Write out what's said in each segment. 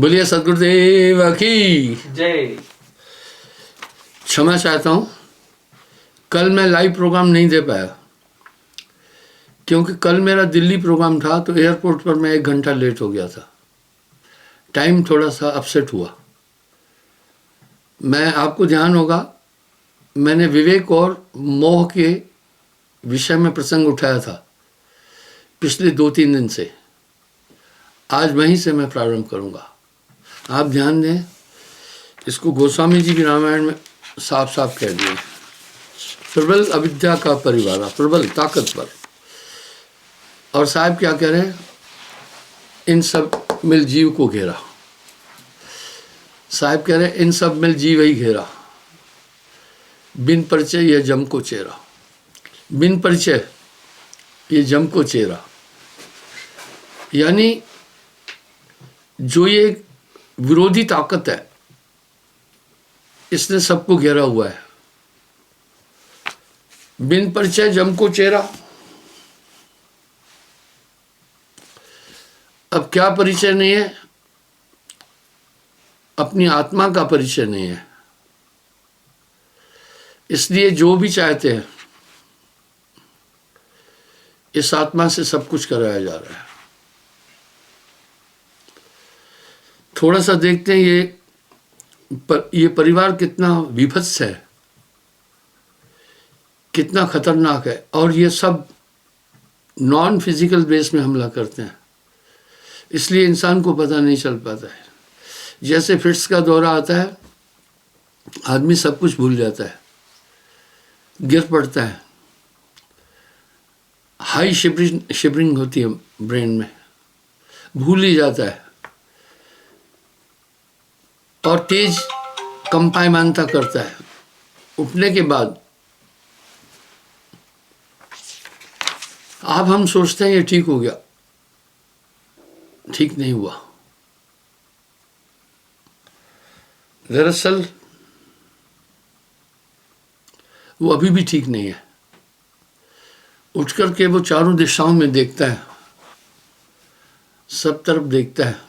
बोलिए सदगुरुदेव की जय। क्षमा चाहता हूँ, कल मैं लाइव प्रोग्राम नहीं दे पाया क्योंकि कल मेरा दिल्ली प्रोग्राम था तो एयरपोर्ट पर मैं 1 घंटा लेट हो गया था। टाइम थोड़ा सा अपसेट हुआ। मैं आपको ध्यान होगा मैंने विवेक और मोह के विषय में प्रसंग उठाया था पिछले 2-3 दिन से। आज वहीं से मैं प्रारंभ करूंगा। आप ध्यान दें, इसको गोस्वामी जी की रामायण में साफ साफ कह दिए, प्रबल अविद्या का परिवार, प्रबल ताकतवर। और साहब क्या कह रहे हैं, इन सब मिल जीव को घेरा। साहब कह रहे हैं इन सब मिल जीव ही घेरा, बिन परिचय यह जम को चेरा। बिन परिचय ये जम को चेरा, यानी जो ये विरोधी ताकत है इसने सबको घेरा हुआ है। बिन परिचय जम को चेरा। अब क्या परिचय नहीं है? अपनी आत्मा का परिचय नहीं है। इसलिए जो भी चाहते हैं इस आत्मा से सब कुछ कराया जा रहा है। थोड़ा सा देखते हैं ये परिवार कितना विभत्स है, कितना खतरनाक है। और ये सब नॉन फिजिकल बेस में हमला करते हैं, इसलिए इंसान को पता नहीं चल पाता है। जैसे फिट्स का दौरा आता है, आदमी सब कुछ भूल जाता है, गिर पड़ता है, हाई शिवरिंग होती है ब्रेन में, भूल ही जाता है और तेज कंपायमानता करता है। उठने के बाद हम सोचते हैं ये ठीक हो गया, ठीक नहीं हुआ। दरअसल वो अभी भी ठीक नहीं है। उठ करके वो चारों दिशाओं में देखता है, सब तरफ देखता है,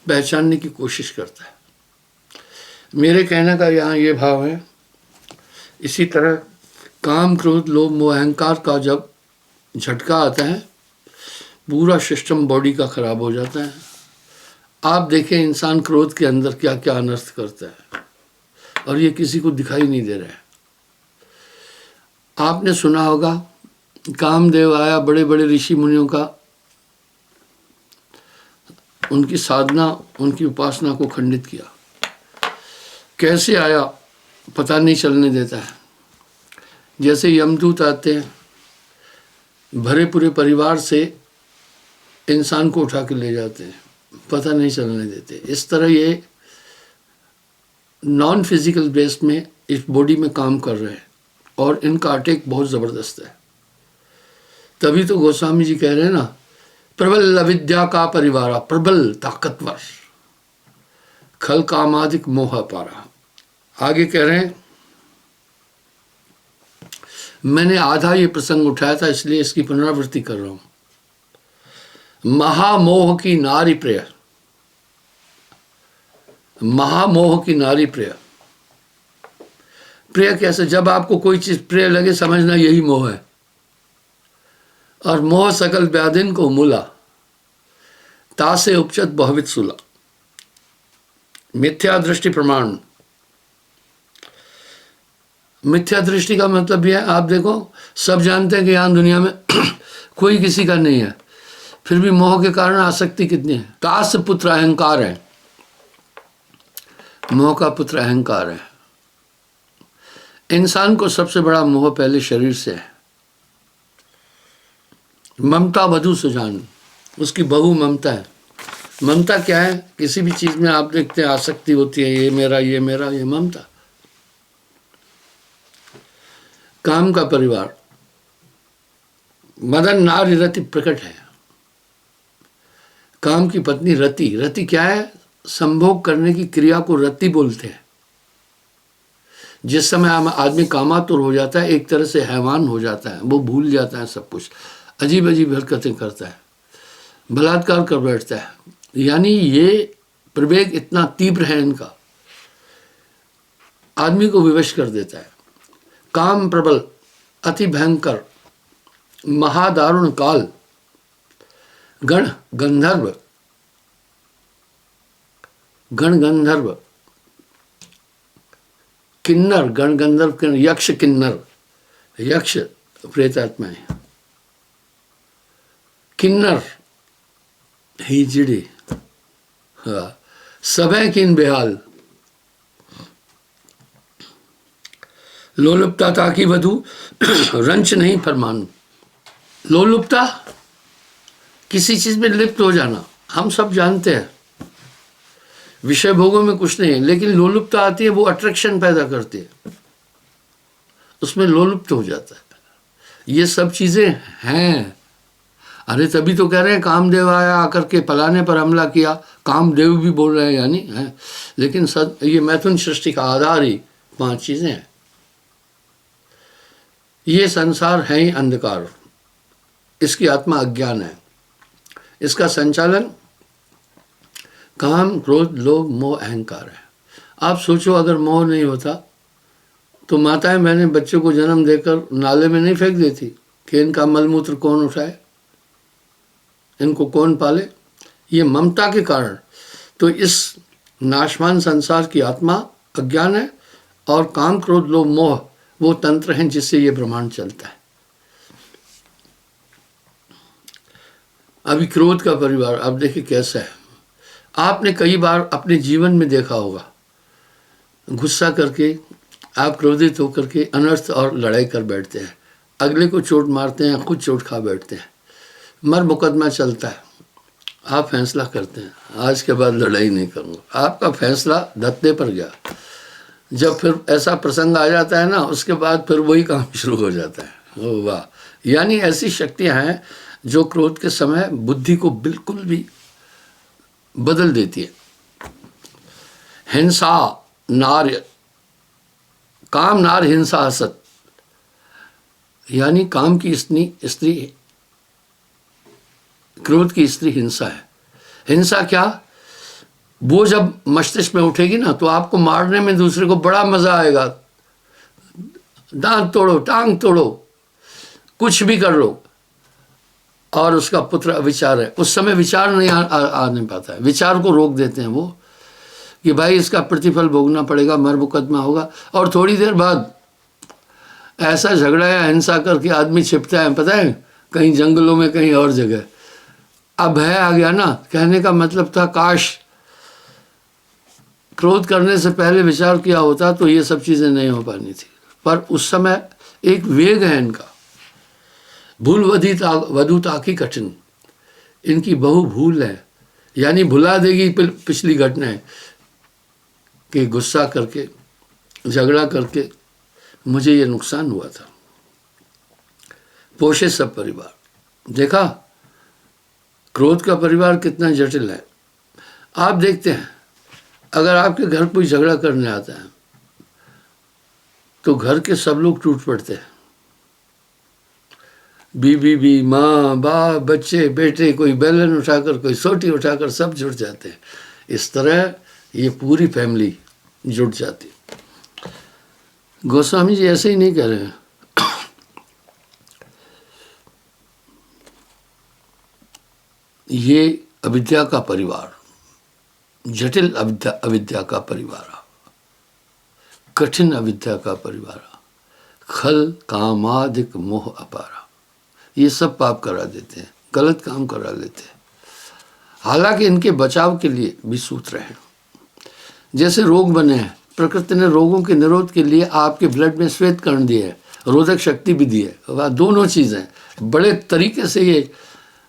पहचानने की कोशिश करता है। मेरे कहने का यहाँ ये भाव है, इसी तरह काम क्रोध लोभ मोह अहंकार का जब झटका आता है पूरा सिस्टम बॉडी का खराब हो जाता है। आप देखें इंसान क्रोध के अंदर क्या क्या अनर्थ करता है और ये किसी को दिखाई नहीं दे रहा है। आपने सुना होगा कामदेव आया, बड़े बड़े ऋषि मुनियों का उनकी साधना, उनकी उपासना को खंडित किया। कैसे आया पता नहीं चलने देता है। जैसे यमदूत आते हैं, भरे पूरे परिवार से इंसान को उठा के ले जाते हैं, पता नहीं चलने देते। इस तरह ये नॉन फिजिकल बेस में इस बॉडी में काम कर रहे हैं और इनका अटैक बहुत ज़बरदस्त है। तभी तो गोस्वामी जी कह रहे हैं ना, प्रबल अविद्या का परिवार, प्रबल ताकतवर, खल कामादिक मोह पारा। आगे कह रहे हैं, मैंने आधा ये प्रसंग उठाया था इसलिए इसकी पुनरावृत्ति कर रहा हूं। महामोह की नारी प्रिय, महामोह की नारी प्रिय। प्रिय कैसे? जब आपको कोई चीज प्रिय लगे समझना यही मोह है। और मोह सकल व्याधिन को मूला, तासे उपचत बहुवित सुला। मिथ्या दृष्टि प्रमाण। मिथ्या दृष्टि का मतलब यह है, आप देखो सब जानते हैं कि यहाँ दुनिया में कोई किसी का नहीं है, फिर भी मोह के कारण आसक्ति कितनी है। तास पुत्र अहंकार है, मोह का पुत्र अहंकार है। इंसान को सबसे बड़ा मोह पहले शरीर से है। ममता वधू सुजान, उसकी बहु ममता है। ममता क्या है? किसी भी चीज में आप देखते हैं आसक्ति होती है, ये मेरा, ये मेरा, ये ममता। काम का परिवार, मदन नारी रति प्रकट है। काम की पत्नी रति। रति क्या है? संभोग करने की क्रिया को रति बोलते हैं। जिस समय आदमी कामातुर हो जाता है, एक तरह से हैवान हो जाता है, वो भूल जाता है सब कुछ, अजीब अजीब हरकतें करता है, बलात्कार कर बैठता है, यानी ये प्रवेग इतना तीव्र है इनका, आदमी को विवश कर देता है। काम प्रबल, अति भयंकर, महादारुण काल, गण गंधर्व, गण गंधर्व, किन्नर, गण गंधर्व, यक्ष किन्नर, यक्ष प्रेतात्माएं, किन्नर हिजड़े, हाँ, सभय किन बेहाल, लोलुपता ताकि वधु रंच नहीं फरमान। लोलुपता किसी चीज में लिप्त हो जाना, हम सब जानते हैं, विषय भोगों में कुछ नहीं है, लेकिन लोलुपता आती है, वो अट्रैक्शन पैदा करती है, उसमें लोलुप्त हो जाता है। ये सब चीजें हैं। अरे तभी तो कह रहे हैं कामदेव आया आकर के फलाने पर हमला किया, कामदेव भी बोल रहे हैं यानी है, लेकिन ये मैथुन सृष्टि का आधार ही 5 चीजें हैं। ये संसार है ही अंधकार, इसकी आत्मा अज्ञान है, इसका संचालन काम क्रोध लोभ मोह अहंकार है। आप सोचो अगर मोह नहीं होता तो माताएं मैंने बच्चों को जन्म देकर नाले में नहीं फेंक देती कि इनका मलमूत्र कौन उठाए, इनको कौन पाले। ये ममता के कारण तो इस नाशवान संसार की आत्मा अज्ञान है, और काम क्रोध लोभ मोह वो तंत्र हैं जिससे ये ब्रह्मांड चलता है। अभी क्रोध का परिवार अब देखिए कैसा है। आपने कई बार अपने जीवन में देखा होगा, गुस्सा करके आप क्रोधित होकर के अनर्थ और लड़ाई कर बैठते हैं, अगले को चोट मारते हैं, खुद चोट खा बैठते हैं, मर मुकदमा चलता है, आप फैसला करते हैं आज के बाद लड़ाई नहीं करूँगा, आपका फैसला धत्ते पर गया। जब फिर ऐसा प्रसंग आ जाता है ना, उसके बाद फिर वही काम शुरू हो जाता है। ओ वाह, यानी ऐसी शक्तियाँ हैं जो क्रोध के समय बुद्धि को बिल्कुल भी बदल देती है। हिंसा नार्य, काम नार हिंसा असत, यानी काम की स्त्री क्रोध की स्त्री हिंसा है। हिंसा क्या, वो जब मस्तिष्क में उठेगी ना तो आपको मारने में दूसरे को बड़ा मजा आएगा, दांत तोड़ो, टांग तोड़ो, कुछ भी कर लो। और उसका पुत्र अविचार है, उस समय विचार नहीं आ नहीं पाता है, विचार को रोक देते हैं वो कि भाई इसका प्रतिफल भोगना पड़ेगा, मर मुकदमा होगा। और थोड़ी देर बाद ऐसा झगड़ा या हिंसा करके आदमी छिपता है, पता है, कहीं जंगलों में, कहीं और जगह। अब भय आ गया ना, कहने का मतलब था काश क्रोध करने से पहले विचार किया होता तो ये सब चीज़ें नहीं हो पानी थी। पर उस समय एक वेग है इनका, भूल वधुता की कठिन, इनकी बहु भूल है, यानी भुला देगी पिछली घटनाएं कि गुस्सा करके झगड़ा करके मुझे ये नुकसान हुआ था। पोषे सब परिवार, देखा क्रोध का परिवार कितना जटिल है। आप देखते हैं अगर आपके घर कोई झगड़ा करने आता है तो घर के सब लोग टूट पड़ते हैं, बीवी माँ बाप बच्चे बेटे, कोई बैलन उठाकर कोई सोटी उठाकर सब जुट जाते हैं। इस तरह ये पूरी फैमिली जुट जाती। गोस्वामी जी ऐसे ही नहीं कह रहे हैं, ये अविद्या का परिवार, जटिल अविद्या का परिवार, कठिन अविद्या का परिवार, खल कामादिक मोह अपारा, ये सब पाप करा देते हैं, गलत काम करा लेते हैं। हालांकि इनके बचाव के लिए भी सूत्र हैं। जैसे रोग बने हैं, प्रकृति ने रोगों के निरोध के लिए आपके ब्लड में श्वेत कण दिए है, रोधक शक्ति भी दी है। वह दोनों चीज़ें बड़े तरीके से ये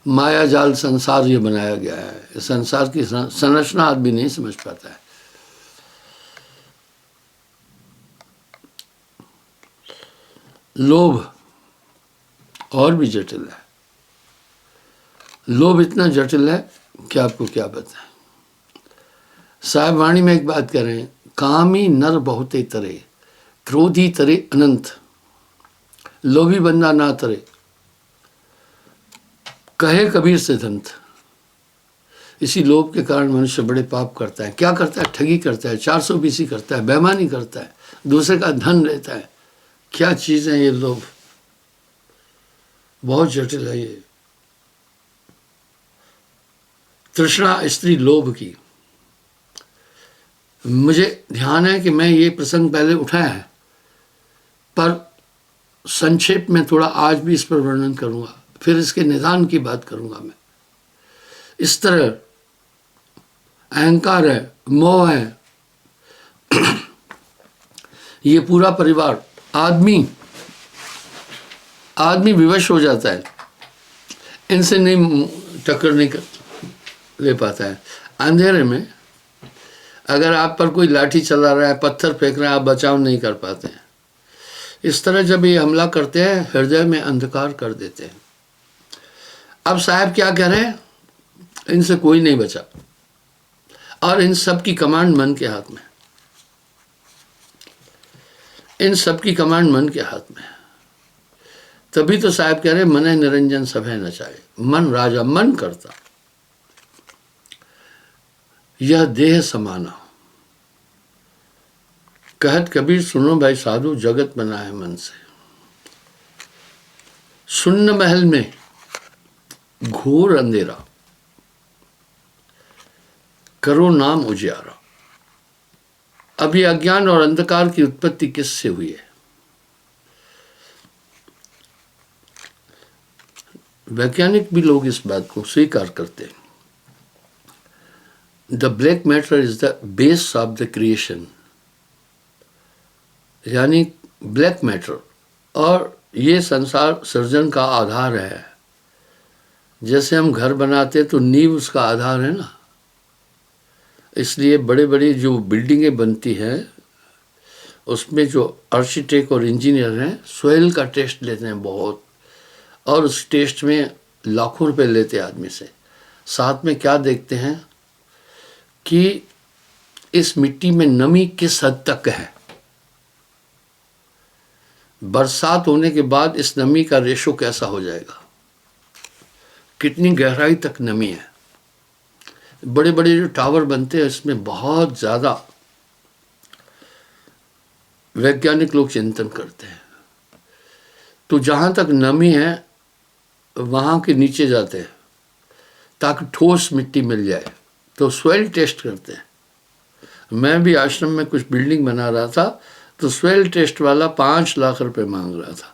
माया जाल संसार ये बनाया गया है। संसार की संरचना आदमी नहीं समझ पाता है। लोभ और भी जटिल है, लोभ इतना जटिल है कि आपको क्या बताएं। साहब वाणी में एक बात कह रहे हैं, कामी नर बहुते तरे, क्रोधी तरे अनंत, लोभी बंदा ना तरे, कहे कबीर सिद्धांत। इसी लोभ के कारण मनुष्य बड़े पाप करता है। क्या करता है? ठगी करता है, 420 करता है, बेईमानी करता है, दूसरे का धन लेता है। क्या चीज़ है ये लोभ? बहुत जटिल है ये। तृष्णा स्त्री लोभ की। मुझे ध्यान है कि मैं ये प्रसंग पहले उठाया है, पर संक्षेप में थोड़ा आज भी इस पर वर्णन करूंगा, फिर इसके निदान की बात करूंगा मैं। इस तरह अहंकार है, मोह है, ये पूरा परिवार, आदमी विवश हो जाता है, इनसे नहीं टक्कर नहीं ले पाता है। अंधेरे में अगर आप पर कोई लाठी चला रहा है, पत्थर फेंक रहा है, आप बचाव नहीं कर पाते हैं। इस तरह जब ये हमला करते हैं, हृदय में अंधकार कर देते हैं। अब साहब क्या कह रहे हैं? इनसे कोई नहीं बचा, और इन सब की कमांड मन के हाथ में, इन सब की कमांड मन के हाथ में। तभी तो साहब कह रहे मन निरंजन सभे नचाए, मन राजा, मन करता, यह देह समाना। कहत कबीर सुनो भाई साधु, जगत बना है मन से। शून्य महल में घोर अंधेरा, करो नाम उजियारा। अभी अज्ञान और अंधकार की उत्पत्ति किससे हुई है? वैज्ञानिक भी लोग इस बात को स्वीकार करते हैं। The black matter is the base of the creation, यानी ब्लैक मैटर, और ये संसार सृजन का आधार है। जैसे हम घर बनाते तो नींव उसका आधार है ना, इसलिए बड़े बड़े जो बिल्डिंगें बनती हैं उसमें जो आर्किटेक्ट और इंजीनियर हैं सॉइल का टेस्ट लेते हैं बहुत, और उस टेस्ट में लाखों रुपए लेते हैं आदमी से। साथ में क्या देखते हैं कि इस मिट्टी में नमी किस हद तक है, बरसात होने के बाद इस नमी का रेशो कैसा हो जाएगा, कितनी गहराई तक नमी है। बड़े बड़े जो टावर बनते हैं इसमें बहुत ज़्यादा वैज्ञानिक लोग चिंतन करते हैं। तो जहाँ तक नमी है वहाँ के नीचे जाते हैं ताकि ठोस मिट्टी मिल जाए, तो सॉइल टेस्ट करते हैं। मैं भी आश्रम में कुछ बिल्डिंग बना रहा था तो सॉइल टेस्ट वाला 5 लाख रुपए मांग रहा था।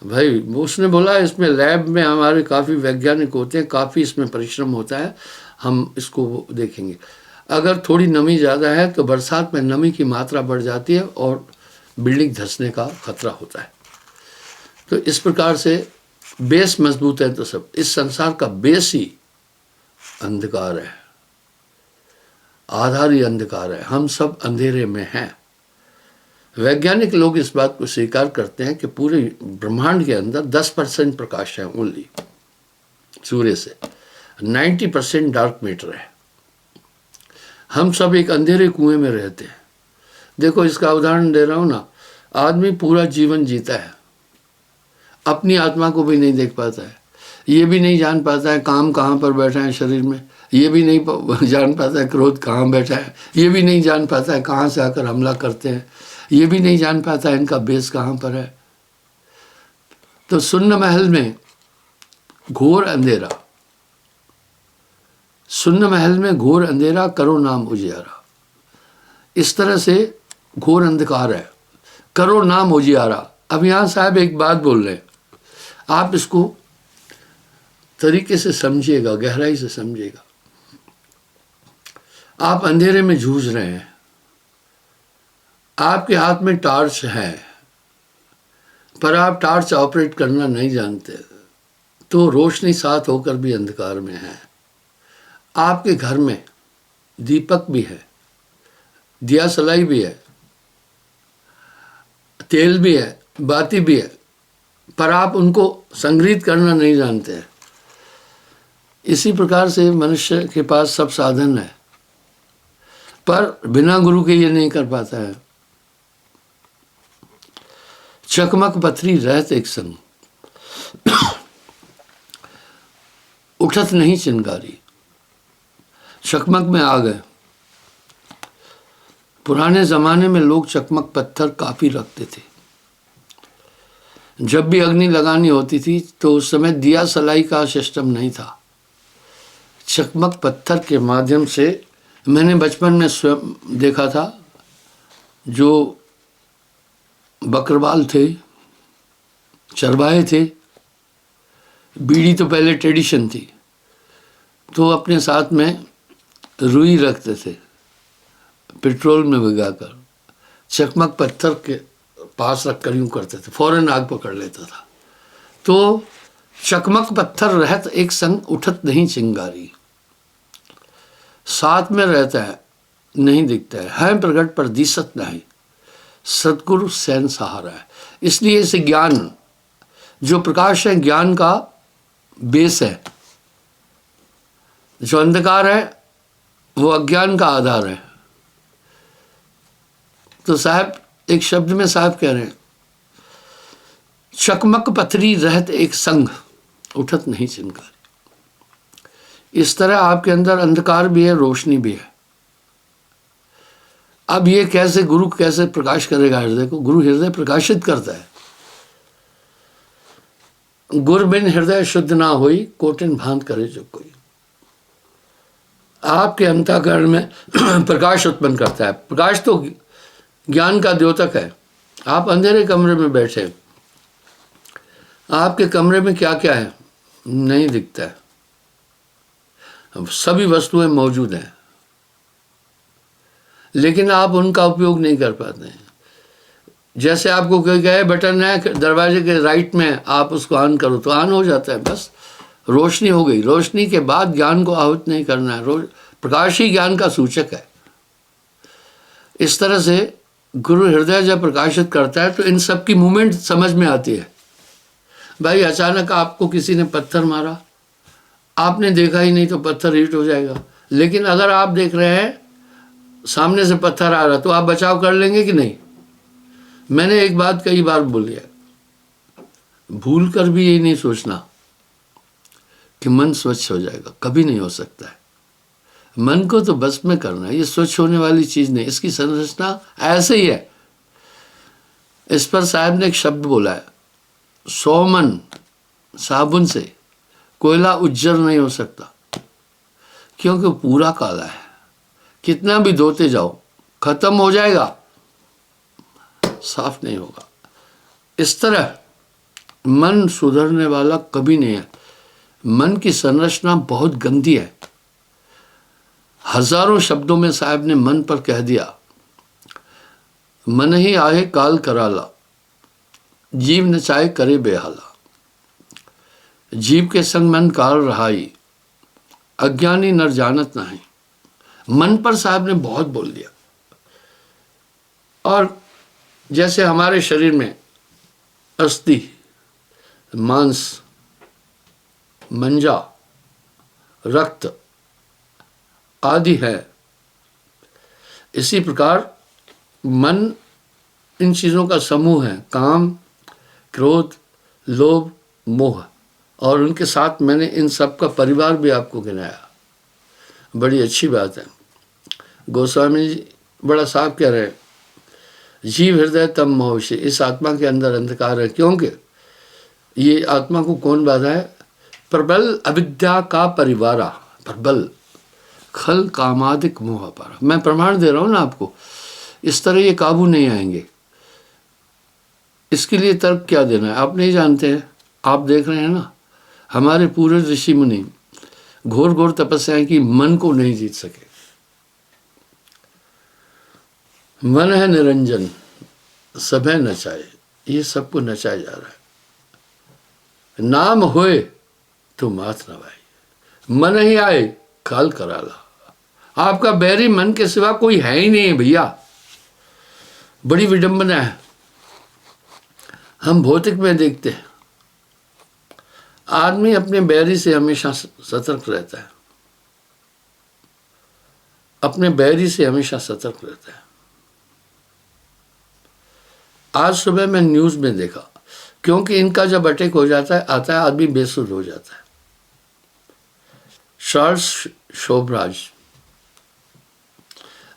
भाई उसने बोला इसमें लैब में हमारे काफ़ी वैज्ञानिक होते हैं, काफ़ी इसमें परिश्रम होता है, हम इसको देखेंगे। अगर थोड़ी नमी ज़्यादा है तो बरसात में नमी की मात्रा बढ़ जाती है और बिल्डिंग धंसने का खतरा होता है। तो इस प्रकार से बेस मजबूत है तो सब, इस संसार का बेस ही अंधकार है, आधार ही अंधकार है, हम सब अंधेरे में हैं। वैज्ञानिक लोग इस बात को स्वीकार करते हैं कि पूरे ब्रह्मांड के अंदर 10% प्रकाश है ओनली सूर्य से, 90% डार्क मैटर है। हम सब एक अंधेरे कुएं में रहते हैं। देखो इसका उदाहरण दे रहा हूँ ना, आदमी पूरा जीवन जीता है, अपनी आत्मा को भी नहीं देख पाता है, ये भी नहीं जान पाता है काम कहाँ पर बैठा है शरीर में, ये भी नहीं जान पाता है क्रोध कहाँ बैठा है, ये भी नहीं जान पाता है कहाँ से आकर हमला करते हैं, ये भी नहीं जान पाता है इनका बेस कहाँ पर है। तो शून्य महल में घोर अंधेरा, शून्य महल में घोर अंधेरा, करो नाम उजियारा। इस तरह से घोर अंधकार है, करो नाम उजियारा। अब यहाँ साहब एक बात बोल रहे हैं, आप इसको तरीके से समझिएगा, गहराई से समझिएगा। आप अंधेरे में जूझ रहे हैं, आपके हाथ में टार्च है पर आप टार्च ऑपरेट करना नहीं जानते, तो रोशनी साथ होकर भी अंधकार में है। आपके घर में दीपक भी है, दिया सलाई भी है, तेल भी है, बाती भी है, पर आप उनको संग्रहित करना नहीं जानते हैं। इसी प्रकार से मनुष्य के पास सब साधन है पर बिना गुरु के ये नहीं कर पाता है। चकमक पथरी रहत एक संग, उठत नहीं चिंगारी, चकमक में आ गए। पुराने ज़माने में लोग चकमक पत्थर काफ़ी रखते थे। जब भी अग्नि लगानी होती थी तो उस समय दिया सलाई का सिस्टम नहीं था। चकमक पत्थर के माध्यम से मैंने बचपन में स्वयं देखा था। जो बकरवाल थे, चरवाहे थे, बीड़ी तो पहले ट्रेडिशन थी, तो अपने साथ में रुई रखते थे, पेट्रोल में भिगाकर चकमक पत्थर के पास रखकर यूँ करते थे, फौरन आग पकड़ लेता था। तो चकमक पत्थर रहत एक संग उठत नहीं चिंगारी, साथ में रहता है नहीं दिखता है प्रगट पर दिसत नहीं, सतगुरु सैन सहारा है। इसलिए इसे ज्ञान, जो प्रकाश है ज्ञान का बेस है, जो अंधकार है वो अज्ञान का आधार है। तो साहब एक शब्द में साहब कह रहे हैं, चकमक पथरी रहत एक संग उठत नहीं चिंगारी। इस तरह आपके अंदर अंधकार भी है, रोशनी भी है। अब ये कैसे गुरु कैसे प्रकाश करेगा हृदय को? गुरु हृदय प्रकाशित करता है। गुर बिन हृदय शुद्ध ना होई, कोटिन भांत करे जो कोई। आपके अंतःकरण में प्रकाश उत्पन्न करता है। प्रकाश तो ज्ञान का द्योतक है। आप अंधेरे कमरे में बैठे, आपके कमरे में क्या क्या है नहीं दिखता है, सभी वस्तुएं मौजूद हैं, लेकिन आप उनका उपयोग नहीं कर पाते हैं। जैसे आपको कोई कहे बटन है दरवाजे के राइट में, आप उसको ऑन करो तो ऑन हो जाता है, बस रोशनी हो गई। रोशनी के बाद ज्ञान को आहुत नहीं करना है, प्रकाश ही ज्ञान का सूचक है। इस तरह से गुरु हृदय जब प्रकाशित करता है तो इन सब की मूवमेंट समझ में आती है। भाई अचानक आपको किसी ने पत्थर मारा, आपने देखा ही नहीं तो पत्थर हिट हो जाएगा, लेकिन अगर आप देख रहे हैं सामने से पत्थर आ रहा तो आप बचाव कर लेंगे कि नहीं? मैंने एक बात कई बार बोली है, भूल कर भी यही नहीं सोचना कि मन स्वच्छ हो जाएगा, कभी नहीं हो सकता है। मन को तो बस में करना है, ये स्वच्छ होने वाली चीज नहीं, इसकी संरचना ऐसे ही है। इस पर साहब ने एक शब्द बोला है, 100 मन साबुन से कोयला उज्जर नहीं हो सकता, क्योंकि पूरा काला है। कितना भी धोते जाओ खत्म हो जाएगा, साफ नहीं होगा। इस तरह मन सुधरने वाला कभी नहीं है। मन की संरचना बहुत गंदी है। हजारों शब्दों में साहब ने मन पर कह दिया, मन ही आहे काल कराला, जीव नचाए करे बेहाला। जीव के संग मन काल रहाई, अज्ञानी नर जानत नहीं। मन पर साहब ने बहुत बोल दिया। और जैसे हमारे शरीर में अस्थि, मांस, मंजा, रक्त आदि है, इसी प्रकार मन इन चीज़ों का समूह है। काम, क्रोध, लोभ, मोह, और उनके साथ मैंने इन सब का परिवार भी आपको गिनाया। बड़ी अच्छी बात है। गोस्वामी जी बड़ा साफ कह रहे हैं, जीव हृदय तम मोहशी, इस आत्मा के अंदर अंधकार है। क्योंकि ये आत्मा को कौन बाधा है? प्रबल अविद्या का परिवारा, प्रबल खल कामादिक मोह पारा। मैं प्रमाण दे रहा हूँ ना आपको, इस तरह ये काबू नहीं आएंगे। इसके लिए तर्क क्या देना है आप नहीं जानते हैं। आप देख रहे हैं ना, हमारे पूरे ऋषि मुनि घोर घोर तपस्याएं की, मन को नहीं जीत सके। मन है निरंजन सभे नचाए, ये सबको नचाया जा रहा है। नाम होए तो मात नवाई, मन ही आए काल कराला। आपका बैरी मन के सिवा कोई है ही नहीं भैया। बड़ी विडंबना है। हम भौतिक में देखते हैं, आदमी अपने बैरी से हमेशा सतर्क रहता है, अपने बैरी से हमेशा सतर्क रहता है। आज सुबह मैं न्यूज़ में देखा, क्योंकि इनका जब अटैक हो जाता है आता है आदमी बेसुध हो जाता है। चार्ल्स शोभराज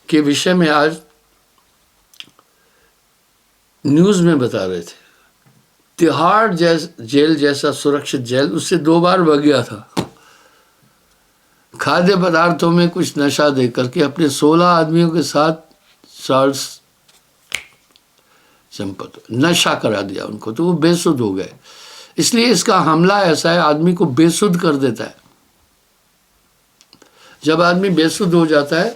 के विषय में आज न्यूज़ में बता रहे थे, तिहाड़ जेल जैसा सुरक्षित जेल उससे 2 बार भाग गया था। खाद्य पदार्थों में कुछ नशा दे करके अपने 16 आदमियों के साथ चार्ल्स चंपत नशा करा दिया उनको, तो वो बेसुध हो गए। इसलिए इसका हमला ऐसा है, आदमी को बेसुध कर देता है। जब आदमी बेसुध हो जाता है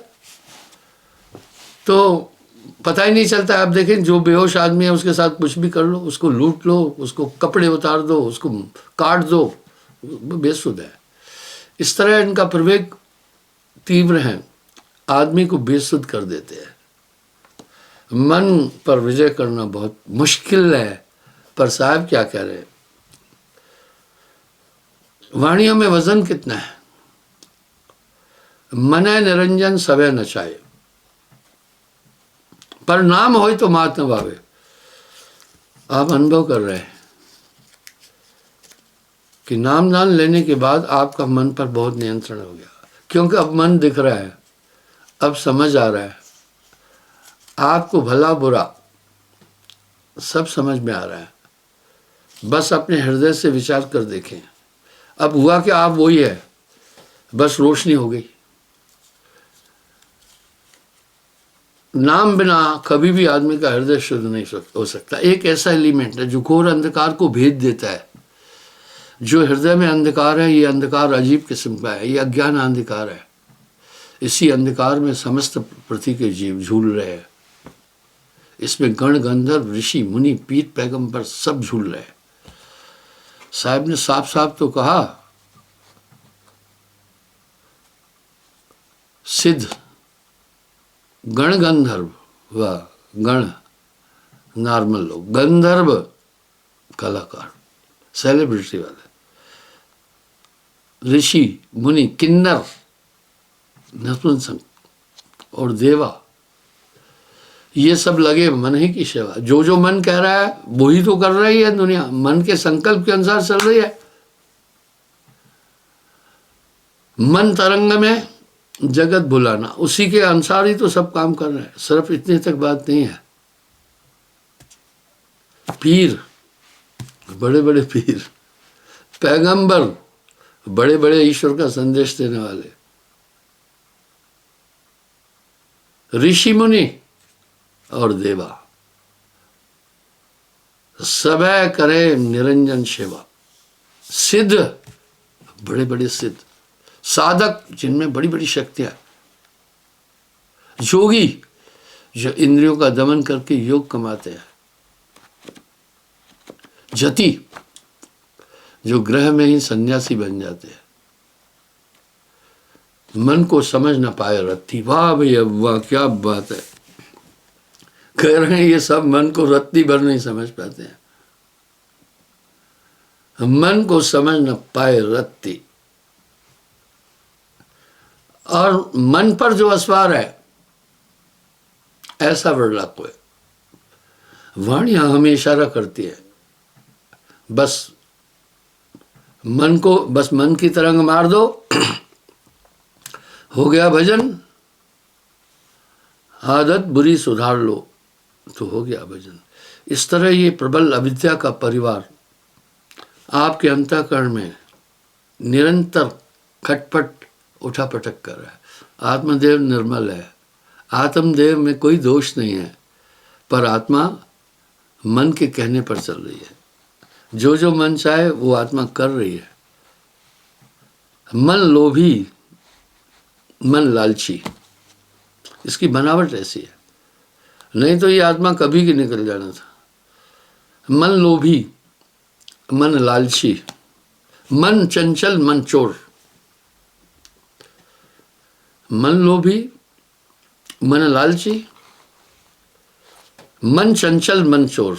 तो पता ही नहीं चलता है। आप देखें, जो बेहोश आदमी है उसके साथ कुछ भी कर लो, उसको लूट लो, उसको कपड़े उतार दो, उसको काट दो, वो बेसुध है। इस तरह इनका प्रवेग तीव्र है, आदमी को बेसुध कर देते हैं। मन पर विजय करना बहुत मुश्किल है। पर साहब क्या कह रहे हैं, वाणियों में वजन कितना है। मनै निरंजन सवै नचाए, पर नाम होय तो मात न भावे। आप अनुभव कर रहे हैं कि नाम दान लेने के बाद आपका मन पर बहुत नियंत्रण हो गया, क्योंकि अब मन दिख रहा है, अब समझ आ रहा है, आपको भला बुरा सब समझ में आ रहा है। बस अपने हृदय से विचार कर देखें, अब हुआ कि आप वही है, बस रोशनी हो गई। नाम बिना कभी भी आदमी का हृदय शुद्ध नहीं हो सकता। एक ऐसा एलिमेंट है जो घोर अंधकार को भेद देता है। जो हृदय में अंधकार है, ये अंधकार अजीब किस्म का है, ये अज्ञान अंधकार है। इसी अंधकार में समस्त पृथ्वी के जीव झूल रहे हैं। इसमें गण गंधर्व ऋषि मुनि पीर पैगंबर सब झूल रहे हैं। साहब ने साफ साफ तो कहा, सिद्ध गण गंधर्व व गण नॉर्मल लोग, गंधर्व कलाकार सेलिब्रिटी वाले, ऋषि मुनि किन्नर नपुंसक और देवा, ये सब लगे मन ही की सेवा। जो जो मन कह रहा है वही तो कर रही है दुनिया, मन के संकल्प के अनुसार चल रही है। मन तरंग में जगत भुलाना, उसी के अनुसार ही तो सब काम कर रहे हैं। सिर्फ इतने तक बात नहीं है। पीर, बड़े बड़े पीर, पैगंबर, बड़े बड़े ईश्वर का संदेश देने वाले, ऋषि मुनि और देवा, सबे करे निरंजन सेवा। सिद्ध, बड़े बड़े सिद्ध, साधक जिनमें बड़ी बड़ी शक्तियां, योगी जो इंद्रियों का दमन करके योग कमाते हैं, जति जो ग्रह में ही सन्यासी बन जाते हैं, मन को समझ ना पाए रत्ती। वाह भैया वाह, क्या बात है। कह रहे हैं ये सब मन को रत्ती भर नहीं समझ पाते हैं। मन को समझ ना पाए रत्ती, और मन पर जो असवार है ऐसा वर्णा कोई। वाणियां हमें इशारा करती है, बस मन को, बस मन की तरंग मार दो, हो गया भजन। आदत बुरी सुधार लो तो हो गया भजन। इस तरह ये प्रबल अविद्या का परिवार आपके अंतःकरण में निरंतर खटपट उठा पटक कर रहा है। आत्मदेव निर्मल है, आत्मदेव में कोई दोष नहीं है, पर आत्मा मन के कहने पर चल रही है। जो जो मन चाहे वो आत्मा कर रही है। मन लोभी, मन लालची, इसकी बनावट ऐसी है, नहीं तो ये आत्मा कभी की निकल जाना था। मन लोभी, मन लालची, मन चंचल, मन चोर। मन लोभी, मन लालची, मन चंचल, मन चोर।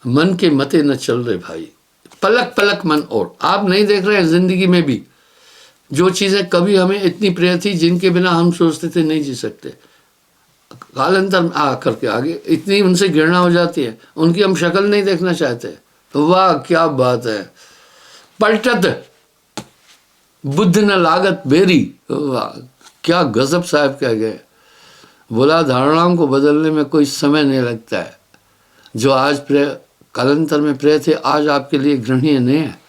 मन के मते न चल रहे भाई, पलक पलक मन और। आप नहीं देख रहे हैं जिंदगी में भी जो चीजें कभी हमें इतनी प्रिय थी, जिनके बिना हम सोचते थे नहीं जी सकते, कालांतर आकर के आगे इतनी उनसे घृणा हो जाती है, उनकी हम शक्ल नहीं देखना चाहते। वाह क्या बात है। पलटत बुद्ध न लागत बेरी। वाह, क्या गजब साहब कह गए। बोला धारणाओं को बदलने में कोई समय नहीं लगता है। जो आज प्रिय कालांतर में प्रिय थे, आज आपके लिए घृणीय नहीं है।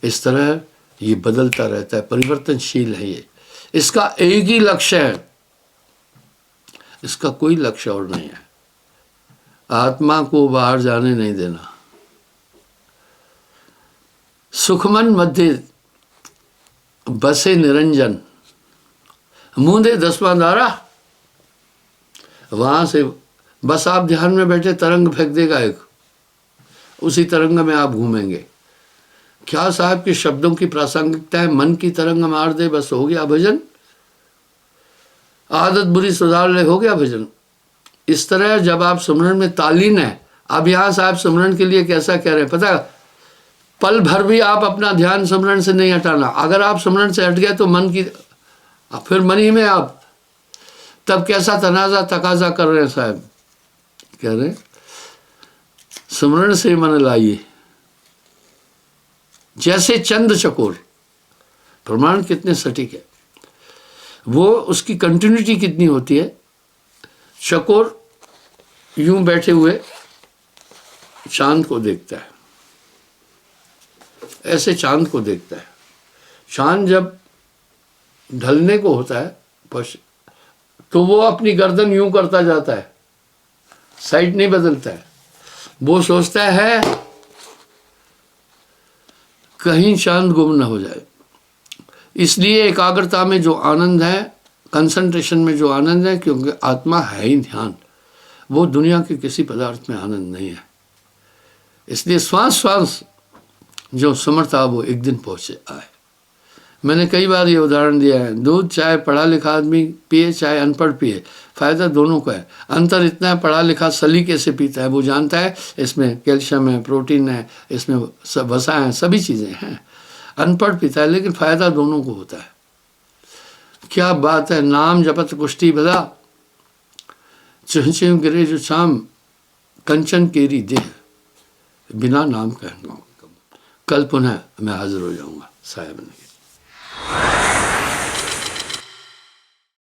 इस तरह ये बदलता रहता है, परिवर्तनशील है ये। इसका एक ही लक्ष्य है, इसका कोई लक्ष्य और नहीं है, आत्मा को बाहर जाने नहीं देना। सुखमन मध्य बसे निरंजन, मूंदे 10वां दारा। वहां से बस आप ध्यान में बैठे, तरंग फेंक देगा एक, उसी तरंग में आप घूमेंगे। क्या साहब के शब्दों की प्रासंगिकता है। मन की तरंग मार दे, बस हो गया भजन। आदत बुरी सुधार ले, हो गया भजन। इस तरह जब आप सुमरन में तालीन है, अब यहां साहब सुमरन के लिए कैसा कह रहे हैं पता है? पल भर भी आप अपना ध्यान सुमरन से नहीं हटाना। अगर आप सुमरन से हट गए तो मन की, फिर मन ही में आप, तब कैसा तनाजा तकाजा कर रहे हैं साहब, कह रहे सुमरन से मन लाइए जैसे चंद चकोर। प्रमाण कितने सटीक है वो, उसकी कंटिन्यूटी कितनी होती है। चकोर यूं बैठे हुए चांद को देखता है, ऐसे चांद को देखता है। चांद जब ढलने को होता है तो वो अपनी गर्दन यूं करता जाता है, साइड नहीं बदलता है। वो सोचता है कहीं चांद गुम ना हो जाए। इसलिए एकाग्रता में जो आनंद है, कंसंट्रेशन में जो आनंद है, क्योंकि आत्मा है ही ध्यान, वो दुनिया के किसी पदार्थ में आनंद नहीं है। इसलिए श्वास श्वास जो समर्था वो एक दिन पहुंचे आए। मैंने कई बार ये उदाहरण दिया है, दूध चाहे पढ़ा लिखा आदमी पिए चाहे अनपढ़ पिए, फायदा दोनों का है। अंतर इतना है, पढ़ा लिखा सलीके से पीता है, वो जानता है इसमें कैल्शियम है, प्रोटीन है, इसमें वसा है, सभी चीज़ें हैं। अनपढ़ पीता है, लेकिन फायदा दोनों को होता है। क्या बात है। नाम जपत कुष्ठी बदा, चुह गिरे जो शाम, कंचन केरी देह, बिना नाम कहना। कल पुनः मैं हाजिर हो जाऊंगा साहेब ने।